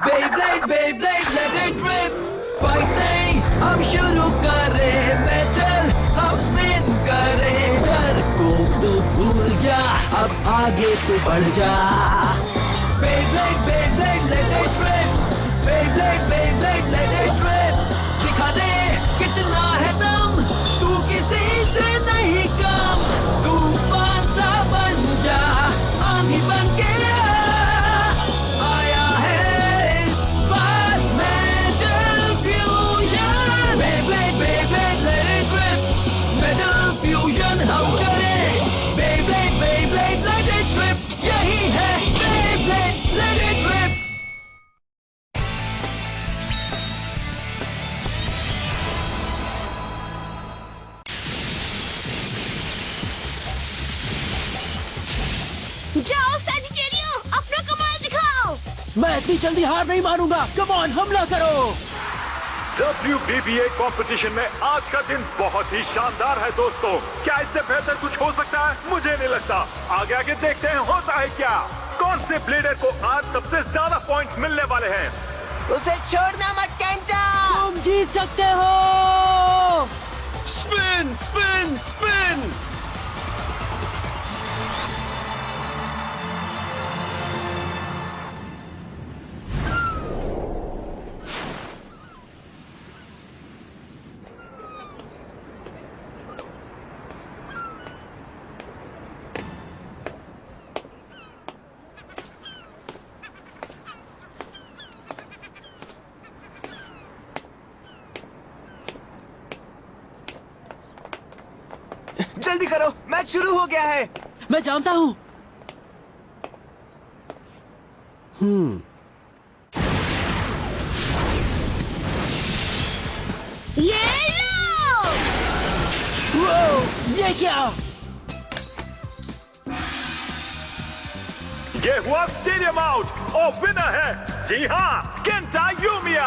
Beyblade, Beyblade, let it rip. Fighting, हम शुरू करें बैटल, हम स्पिन करें। डर को तो भूल जा, अब आगे तो बढ़ जा। Beyblade, Beyblade, let it rip. Beyblade, Beyblade, let it rip. दिखा दे कितना है दम, तू किसी से नहीं कम। तूफान सा बन जा, आंधी बन के आया है इस बार metal fusion. Beyblade, Beyblade, let it rip. Metal fusion हम करें। Beyblade, Beyblade, let it rip. यही है Beyblade, let it rip. जाओ सैजिटेरियो, अपना कमाल दिखाओ। मैं इतनी जल्दी हार नहीं मानूंगा। कम ऑन, हमला करो। WBBA कंपटीशन में आज का दिन बहुत ही शानदार है दोस्तों। क्या इससे बेहतर कुछ हो सकता है? मुझे नहीं लगता। आगे आगे देखते हैं होता है क्या। कौन से ब्लेडर को आज सबसे ज्यादा पॉइंट्स मिलने वाले हैं? उसे छोड़ना मत केंटा। तुम जीत सकते हो। Spin, spin, spin. जल्दी करो, मैच शुरू हो गया है। मैं जानता हूँ। ये लो। ये क्या? ये हुआ स्टेडियम आउट और विनर है, जी हाँ, केंटा यूमिया।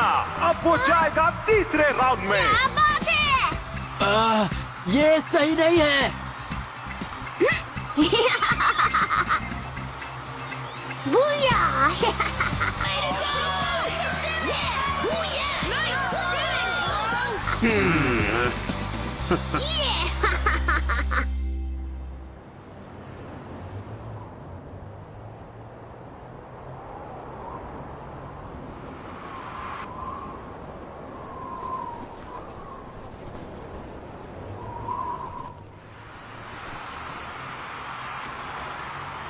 अब वो जाएगा तीसरे राउंड में। क्या बात है? ये सही नहीं है। बूया।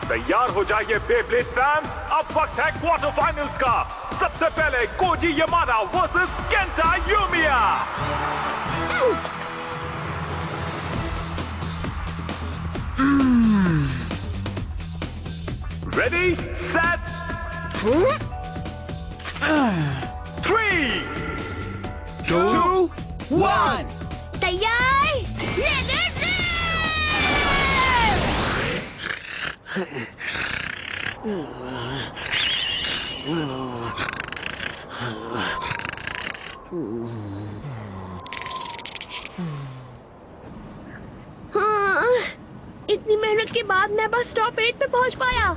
तैयार हो जाइए बेब्लेड फैंस, अब वक्त है क्वार्टर फाइनल्स का। सबसे पहले Koji Yamana versus Kenta Yumiya. Ready, set, 3, 2, 1। तैयार, let it rip! हाँ, इतनी मेहनत के बाद मैं बस टॉप 8 पे पहुंच पाया।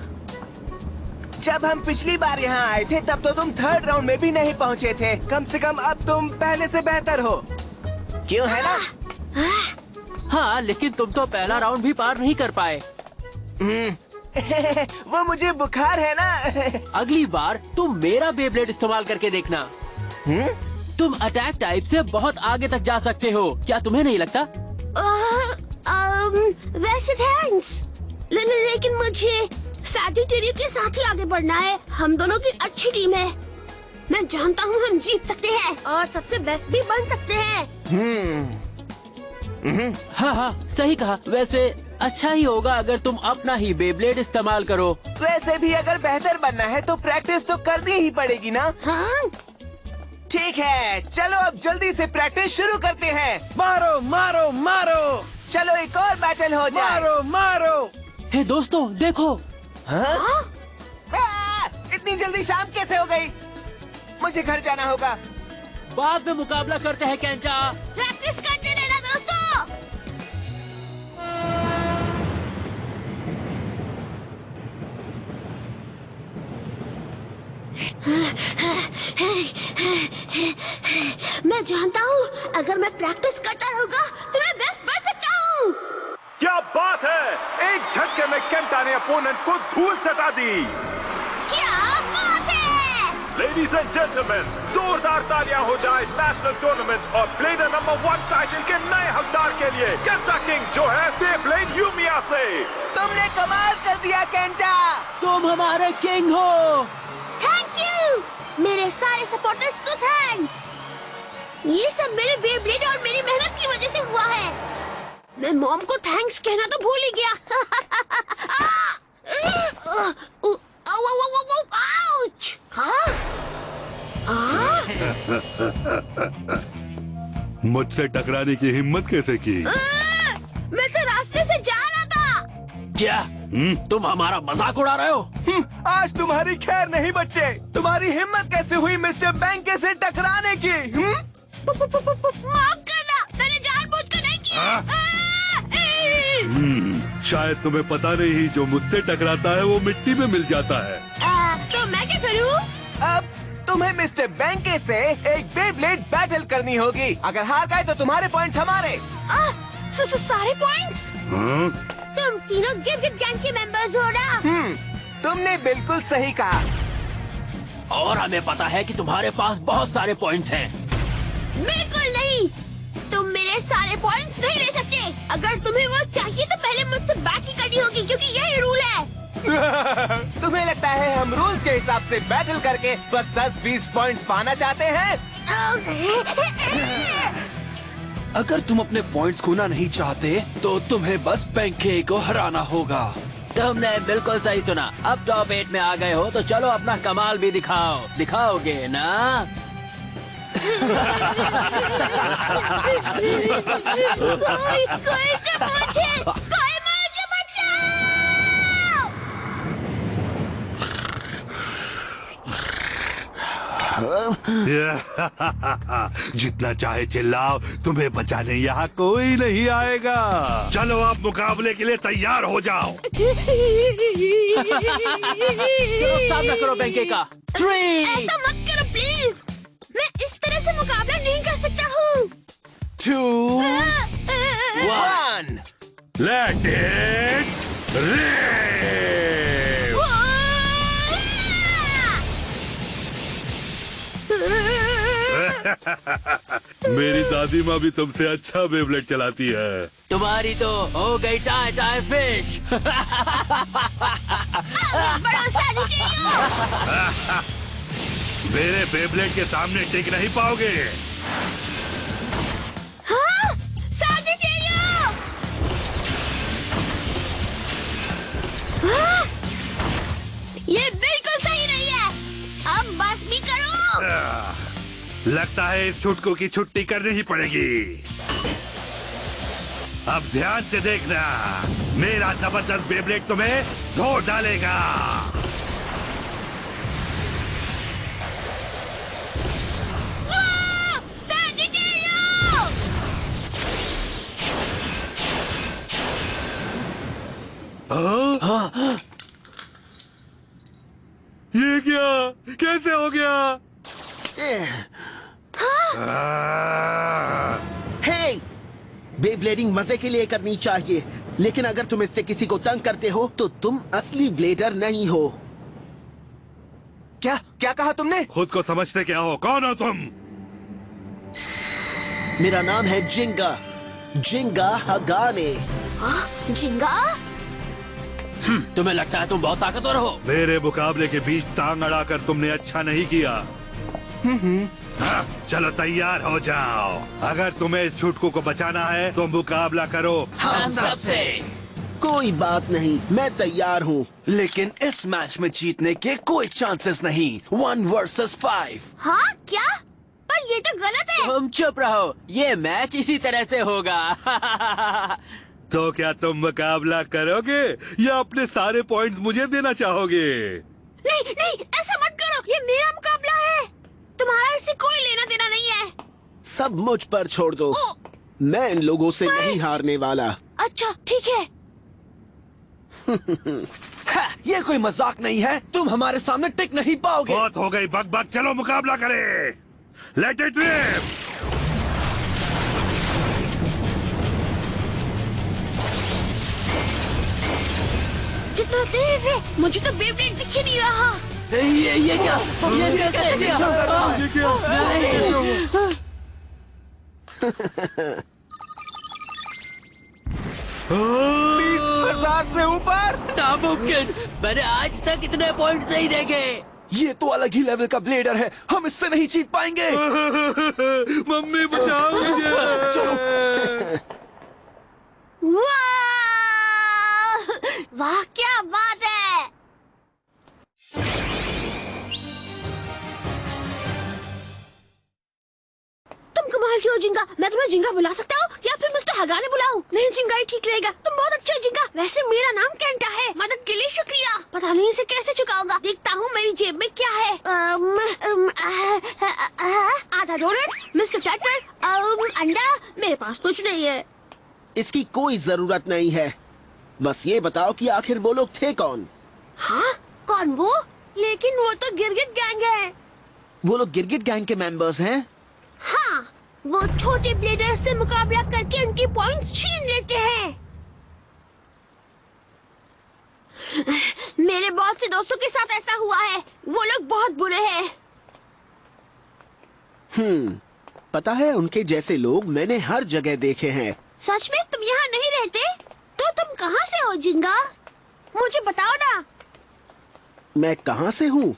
जब हम पिछली बार यहाँ आए थे तब तो तुम थर्ड राउंड में भी नहीं पहुँचे थे। कम से कम अब तुम पहले से बेहतर हो, क्यों है ना? हाँ, लेकिन तुम तो पहला राउंड भी पार नहीं कर पाए। वो मुझे बुखार है ना। अगली बार तुम मेरा बेब्लेड इस्तेमाल करके देखना। तुम अटैक टाइप से बहुत आगे तक जा सकते हो, क्या तुम्हें नहीं लगता? वैसे थैंक्स, लेकिन मुझे सैजिटेरियो के साथ ही आगे बढ़ना है। हम दोनों की अच्छी टीम है। मैं जानता हूँ हम जीत सकते हैं और सबसे बेस्ट भी बन सकते हैं। हाँ हाँ, सही कहा। वैसे अच्छा ही होगा अगर तुम अपना ही बेब्लेड इस्तेमाल करो। वैसे भी अगर बेहतर बनना है तो प्रैक्टिस तो करनी ही पड़ेगी ना। हाँ? ठीक है, चलो अब जल्दी से प्रैक्टिस शुरू करते हैं। मारो, मारो, मारो। चलो एक और बैटल हो जाए। मारो, मारो। हे दोस्तों, देखो। हाँ? इतनी जल्दी शाम कैसे हो गई? मुझे घर जाना होगा। बाद में मुकाबला करते हैं केंटा। प्रैक्टिस करते रहना दोस्तों। मैं जानता हूँ अगर मैं प्रैक्टिस करता रहूँगा तो मैं बेस्ट बन सकता हूँ। क्या बात है, एक झटके में केंटा ने अपोनेंट को धूल चटा दी। क्या बात है। लेडीज एंड जेंटलमैन, जोरदार तालियां हो जाए नेशनल टूर्नामेंट और ब्लेडर नंबर 1 टाइटल के नए हकदार के लिए, केंटा किंग जो है बेब्लेड यूमिया से। तुमने कमाल कर दिया केंटा। तुम हमारे किंग हो। थैंक यू मेरे सारे सपोर्टर्स को थैंक्स। ये सब मेरे बेब्लेड और मेरी मेहनत की वजह से हुआ है। मैं मॉम को थैंक्स कहना तो भूल ही गया। आउच! मुझसे टकराने की हिम्मत कैसे की? मैं तो रास्ते से जा रहा था। क्या तुम हमारा मजाक उड़ा रहे हो? आज तुम्हारी खैर नहीं बच्चे। तुम्हारी हिम्मत कैसे हुई मिस्टर बैंके से टकराने की? माफ करना, मैंने जानबूझकर नहीं किया। शायद तुम्हें पता नहीं, जो मुझसे टकराता है वो मिट्टी में मिल जाता है। तो मैं क्या करूं? अब तुम्हें मिस्टर बैंके से एक बेब्लेड बैटल करनी होगी। अगर हार गए तो तुम्हारे पॉइंट्स हमारे। सारे पॉइंट्स? तुम तीनों गिफ्ट गैंग के मेंबर्स हो ना? तुमने बिल्कुल सही कहा। और हमें पता है कि तुम्हारे पास बहुत सारे पॉइंट्स हैं। बिल्कुल नहीं, तुम मेरे सारे पॉइंट्स नहीं ले सकते। अगर तुम्हें वो चाहिए तो पहले मुझसे बैटल करनी होगी, क्योंकि यही रूल है। तुम्हें लगता है हम रूल्स के हिसाब से बैटल करके बस 10-20 पॉइंट्स पाना चाहते हैं? अगर तुम अपने पॉइंट्स खोना नहीं चाहते तो तुम्हें बस बैंके को हराना होगा। तुमने बिल्कुल सही सुना। अब टॉप 8 में आ गए हो तो चलो अपना कमाल भी दिखाओ। दिखाओगे ना? कोई मुझे बचाओ! जितना चाहे चिल्लाओ, तुम्हें बचाने यहाँ कोई नहीं आएगा। चलो आप मुकाबले के लिए तैयार हो जाओ। चलो सामना करो बैंके का। 3 ऐसा मत करो प्लीज। मैं इस तरह से मुकाबला नहीं कर सकता हूँ। 2 1 Let it rip! मेरी दादी माँ भी तुमसे अच्छा बेब्लेड चलाती है। तुम्हारी तो हो गई टाई टाई फिश। मेरे बेब्लेड के सामने टिक नहीं पाओगे। ये बिल्कुल सही नहीं है। अब बस भी करो। लगता है इस छुटकू की छुट्टी करनी ही पड़ेगी। अब ध्यान से देखना, मेरा जबरदस्त बेब्लेड तुम्हें धो डालेगा। ये क्या? कैसे हो गया? हे! बेब्लेडिंग मजे के लिए करनी चाहिए, लेकिन अगर तुम इससे किसी को तंग करते हो तो तुम असली ब्लेडर नहीं हो। क्या क्या कहा तुमने? खुद को समझते क्या हो? कौन हो तुम? मेरा नाम है जिंगा, जिंगा हगाने। जिंगा? तुम्हें लगता है तुम बहुत ताकतवर हो? मेरे मुकाबले के बीच टांग अड़ाकर तुमने अच्छा नहीं किया। हाँ, चलो तैयार हो जाओ। अगर तुम्हें इस छुटकू को बचाना है तो मुकाबला करो हम सबसे। कोई बात नहीं, मैं तैयार हूँ। लेकिन इस मैच में जीतने के कोई चांसेस नहीं। 1 versus 5। हाँ क्या? पर ये तो गलत है। तुम चुप रहो, ये मैच इसी तरह से होगा। तो क्या तुम मुकाबला करोगे या अपने सारे पॉइंट्स मुझे देना चाहोगे? नहीं नहीं, ऐसा मत करो। ये मेरा मुकाबला है, तुम्हारा इससे कोई लेना देना नहीं है। सब मुझ पर छोड़ दो, मैं इन लोगों से नहीं हारने वाला। अच्छा ठीक है। ये कोई मजाक नहीं है, तुम हमारे सामने टिक नहीं पाओगे। बहुत हो गई बक बक, चलो मुकाबला करें। Let it rip. कितना तेज है, मुझे तो बेब्लेड दिख ही नहीं रहा। ये क्या कैसे किया? नहीं। 20,000 से ऊपर। नामुमकिन, मैंने आज तक इतने पॉइंट्स नहीं देखे। ये तो अलग ही लेवल का ब्लेडर है, हम इससे नहीं जीत पाएंगे। मम्मी बचाओ मुझे। वाह, वाह क्या बात है। तुम कमाल की हो जिंगा। मैं तुम्हें जिंगा बुला सकता हूँ या फिर मिस्टर हगाने बुलाऊं? नहीं, जिंगा ही ठीक रहेगा। तुम बहुत अच्छे हो जिंगा। वैसे मेरा नाम केंटा है। मदद के लिए शुक्रिया। पता नहीं इसे कैसे चुकाऊंगा। देखता हूँ मेरी जेब में क्या है। आधा डोनट, मिस्टर टर्टल, अंडा। मेरे पास कुछ नहीं है। इसकी कोई जरूरत नहीं है। बस ये बताओ कि आखिर वो लोग थे कौन? हाँ, कौन वो? लेकिन वो तो गिरगिट गैंग है। वो लोग गिरगिट गैंग के मेंबर्स हैं? हाँ, वो छोटे ब्लेडर्स से मुकाबला करके उनकी पॉइंट्स छीन लेते हैं। मेरे बहुत से दोस्तों के साथ ऐसा हुआ है। वो लोग बहुत बुरे हैं। पता है, उनके जैसे लोग मैंने हर जगह देखे हैं। सच में तुम यहाँ नहीं रहते? तो तुम कहाँ से हो जिंगा? मुझे बताओ ना। मैं कहाँ से हूँ?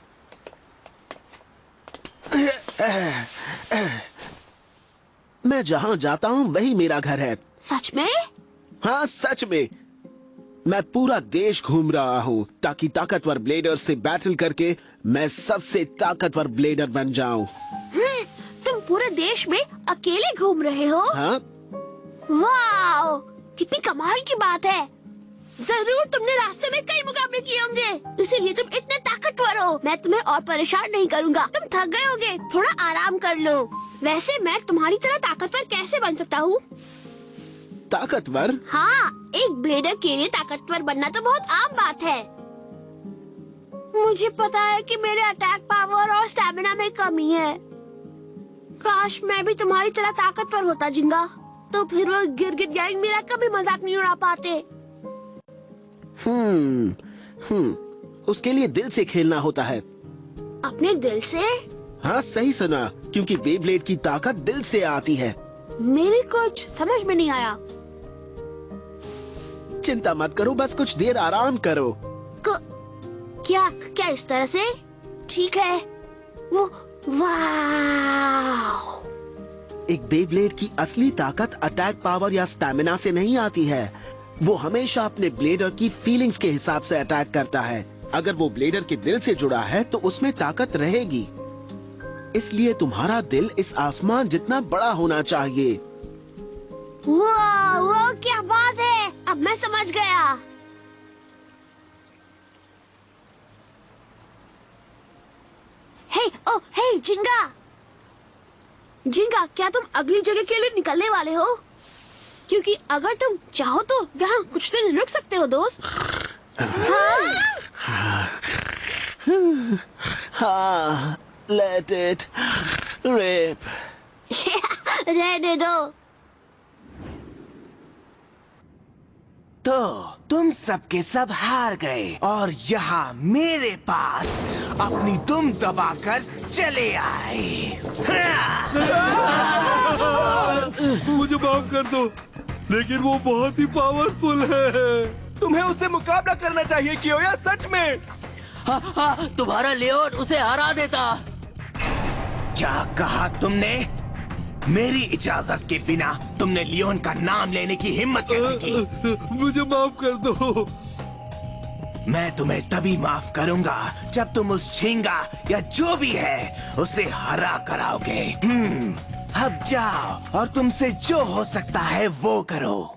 मैं जहाँ जाता हूँ वही मेरा घर है। सच में? हाँ, सच में। मैं पूरा देश घूम रहा हूँ ताकि ताकतवर ब्लेडर से बैटल करके मैं सबसे ताकतवर ब्लेडर बन जाऊँ। तुम पूरे देश में अकेले घूम रहे हो? हाँ? वाह, कितनी कमाल की बात है। जरूर तुमने रास्ते में कई मुकाबले किए होंगे, इसीलिए तुम इतने ताकतवर हो। मैं तुम्हें और परेशान नहीं करूँगा। तुम थक गए होगे, थोड़ा आराम कर लो। वैसे मैं तुम्हारी तरह ताकतवर कैसे बन सकता हूँ? ताकतवर? हाँ, एक ब्लेडर के लिए ताकतवर बनना तो बहुत आम बात है। मुझे पता है कि मेरे अटैक पावर और स्टैमिना में कमी है। काश मैं भी तुम्हारी तरह ताकतवर होता जिंगा, तो फिर वो गिरगिट गैंग मेरा कभी मजाक नहीं उड़ा पाते। उसके लिए दिल से खेलना होता है। अपने दिल से? हाँ, सही सुना, क्योंकि बेब्लेड की ताकत दिल से आती है। मेरी कुछ समझ में नहीं आया। चिंता मत करो, बस कुछ देर आराम करो। क्या इस तरह से? ठीक है। वो वाह! एक बेब्लेड की असली ताकत अटैक पावर या स्टैमिना से नहीं आती है। वो हमेशा अपने ब्लेडर की फीलिंग्स के हिसाब से अटैक करता है। अगर वो ब्लेडर के दिल से जुड़ा है तो उसमें ताकत रहेगी। इसलिए तुम्हारा दिल इस आसमान जितना बड़ा होना चाहिए। वाह, वो क्या बात है। अब मैं समझ गया। हे जिंगा, क्या तुम अगली जगह के लिए निकलने वाले हो? क्योंकि अगर तुम चाहो तो यहाँ कुछ दिन रुक सकते हो दोस्त। हाँ, let it rip। रहने दो। तो तुम सबके सब हार गए और यहाँ मेरे पास अपनी दुम दबाकर चले आए। मुझे माफ कर दो, लेकिन वो बहुत ही पावरफुल है। तुम्हें उससे मुकाबला करना चाहिए कियोया, सच में। हाँ, तुम्हारा लियोन उसे हरा देता। क्या कहा तुमने? मेरी इजाजत के बिना तुमने लियोन का नाम लेने की हिम्मत कैसे की? मुझे माफ कर दो। मैं तुम्हें तभी माफ करूंगा जब तुम उस झींगा या जो भी है उसे हरा कराओगे। अब जाओ और तुमसे जो हो सकता है वो करो।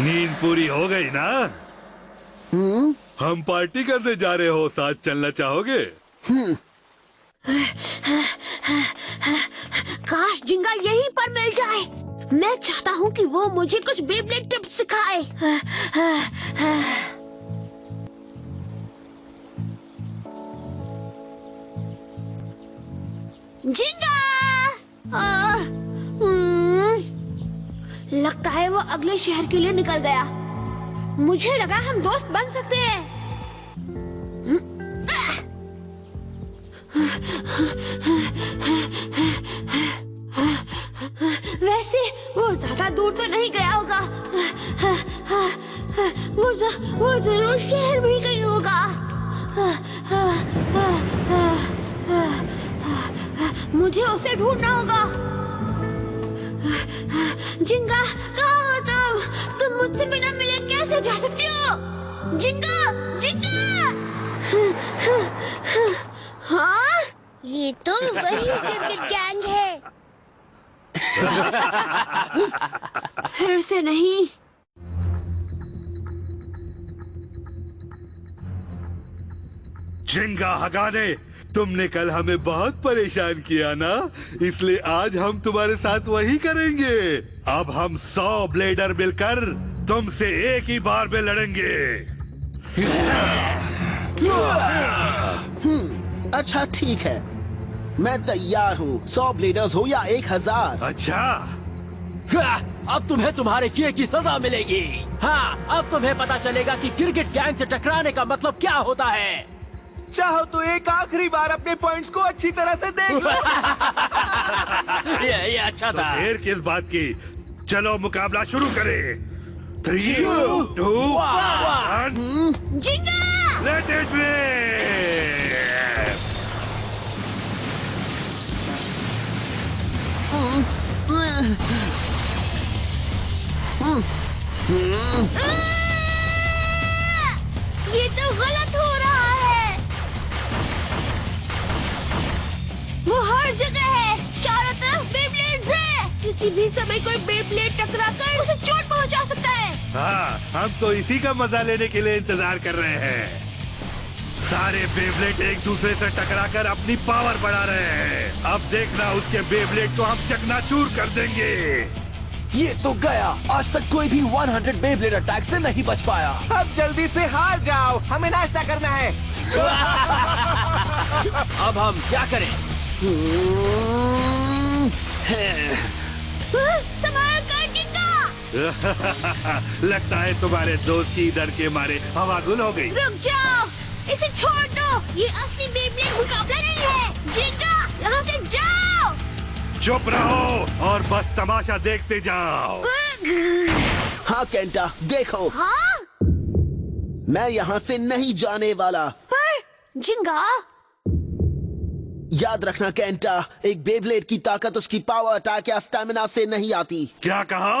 नींद पूरी हो गई ना? हम पार्टी करने जा रहे हो, साथ चलना चाहोगे? काश जिंगा यहीं पर मिल जाए। मैं चाहता हूँ कि वो मुझे कुछ बेब्लेड टिप्स सिखाए। जिंगा! लगता है वो अगले शहर के लिए निकल गया। मुझे लगा हम दोस्त बन सकते हैं। वैसे वो ज्यादा दूर तो नहीं गया होगा। वो जरूर शहर में ही कहीं होगा। मुझे उसे ढूंढना होगा। जिंगा, कहाँ हो तुम? तुम मुझसे बिना मिले कैसे जा सकती हो? जिंगा, जिंगा! हाँ? ये तो वही क्रिकेट गैंग है। फिर से नहीं। जिंगा हगाने, तुमने कल हमें बहुत परेशान किया ना, इसलिए आज हम तुम्हारे साथ वही करेंगे। अब हम 100 ब्लेडर मिलकर तुमसे एक ही बार में लड़ेंगे। अच्छा ठीक है, मैं तैयार हूँ। 100 ब्लेडर्स हो या 1000। अच्छा, अब तुम्हें तुम्हारे किए की सजा मिलेगी। हाँ, अब तुम्हें पता चलेगा कि क्रिकेट गैंग से टकराने का मतलब क्या होता है। चाहो तो एक आखिरी बार अपने पॉइंट्स को अच्छी तरह से देख लो। ये अच्छा था। देर किस बात की, चलो मुकाबला शुरू करें। 3, 2, 1, जिंगा! लेट इट ये तो गलत हो रहा है। वो हर जगह है, चारों तरफ बेब्लेड्स है। किसी भी समय कोई बेब्लेड टकराकर उसे चोट पहुंचा सकता है। हाँ, हम तो इसी का मजा लेने के लिए इंतजार कर रहे हैं। सारे बेब्लेड एक दूसरे से टकराकर अपनी पावर बढ़ा रहे हैं। अब देखना, उसके बेब्लेड को हम चकनाचूर कर देंगे। ये तो गया। आज तक कोई भी 100 बेब्लेड अटैक से नहीं बच पाया। अब जल्दी से हार जाओ, हमें नाश्ता करना है। अब हम क्या करें? संभाल कर जिंगा! लगता है तुम्हारे दोस्त की डर के मारे हवा गुल हो गई। रुक जाओ, इसे छोड़ दो। ये असली बेब्लेड मुकाबला नहीं है। जिंगा, यहाँ से जाओ। चुप रहो और बस तमाशा देखते जाओ। हाँ केंटा, देखो। हाँ? मैं यहाँ से नहीं जाने वाला। पर जिंगा, याद रखना केंटा, एक बेब्लेड की ताकत उसकी पावर अटैक या स्टैमिना से नहीं आती। क्या कहा?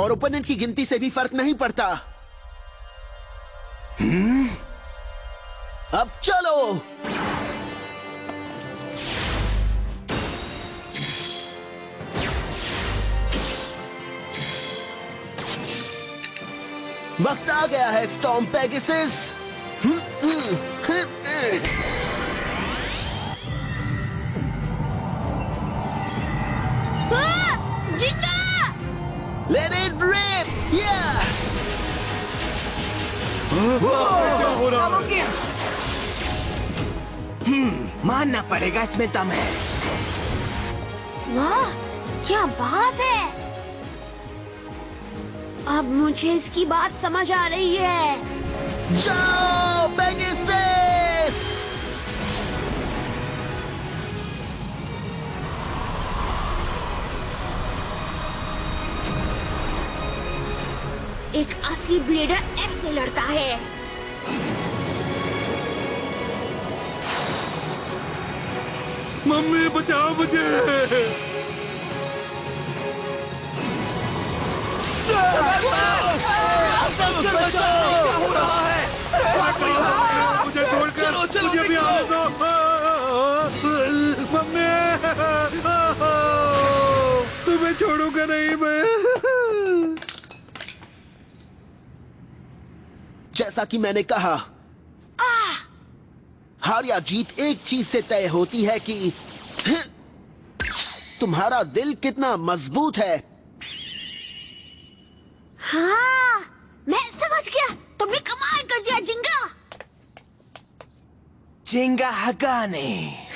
और ओपोनेंट की गिनती से भी फर्क नहीं पड़ता। अब चलो। वक्त आ गया है स्टॉर्म पेगासस। जिंगा! Let it rip! Yeah! क्या हो रहा है? मानना पड़ेगा, इसमें दम है। वाह, क्या बात है। अब मुझे इसकी बात समझ आ रही है। जाओ पेगासस! एक असली ब्लेडर ऐसे लड़ता है। मम्मी बचाओ मुझे। क्या हो रहा है? मुझे छोड़कर चलो, मुझे भी आने दो। मम्मी। जैसा कि मैंने कहा, हार या जीत एक चीज से तय होती है कि तुम्हारा दिल कितना मजबूत है। हाँ, मैं समझ गया। तुमने कमाल कर दिया जिंगा। जिंगा हगाने।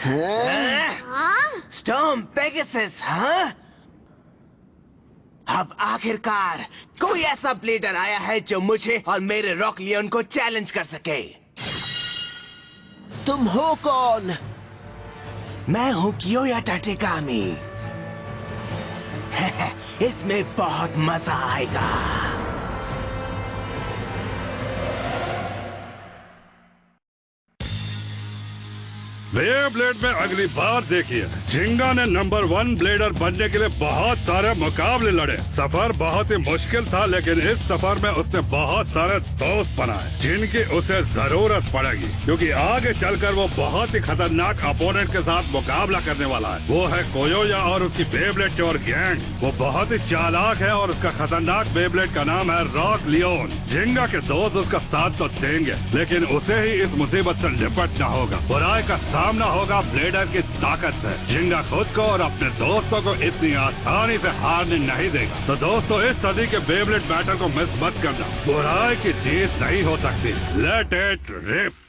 हाँ? स्टॉर्म पेगासस, हाँ? अब आखिरकार कोई ऐसा ब्लेडर आया है जो मुझे और मेरे रॉक लियोन को चैलेंज कर सके। तुम हो कौन? मैं हूँ कियोया टाटेगामी। इसमें बहुत मजा आएगा। बेब्लेड में अगली बार देखिए, जिंगा ने नंबर 1 ब्लेडर बनने के लिए बहुत सारे मुकाबले लड़े। सफर बहुत ही मुश्किल था, लेकिन इस सफर में उसने बहुत सारे दोस्त बनाए जिनकी उसे जरूरत पड़ेगी, क्योंकि आगे चलकर वो बहुत ही खतरनाक अपोनेंट के साथ मुकाबला करने वाला है। वो है कोयोया और उसकी बेब्लेड चोर गैंग। वो बहुत ही चालाक है और उसका खतरनाक बेब्लेड का नाम है रॉक लियोन। जिंगा के दोस्त उसका साथ तो देंगे, लेकिन उसे ही इस मुसीबत से निपटना होगा। बुराई का सामना होगा ब्लेडर की ताकत से। जिंगा खुद को और अपने दोस्तों को इतनी आसानी से हारने नहीं देगा। तो दोस्तों, इस सदी के बेब्लेड बैटल को मिस मत करना। बुराई की जीत नहीं हो सकती। Let it rib.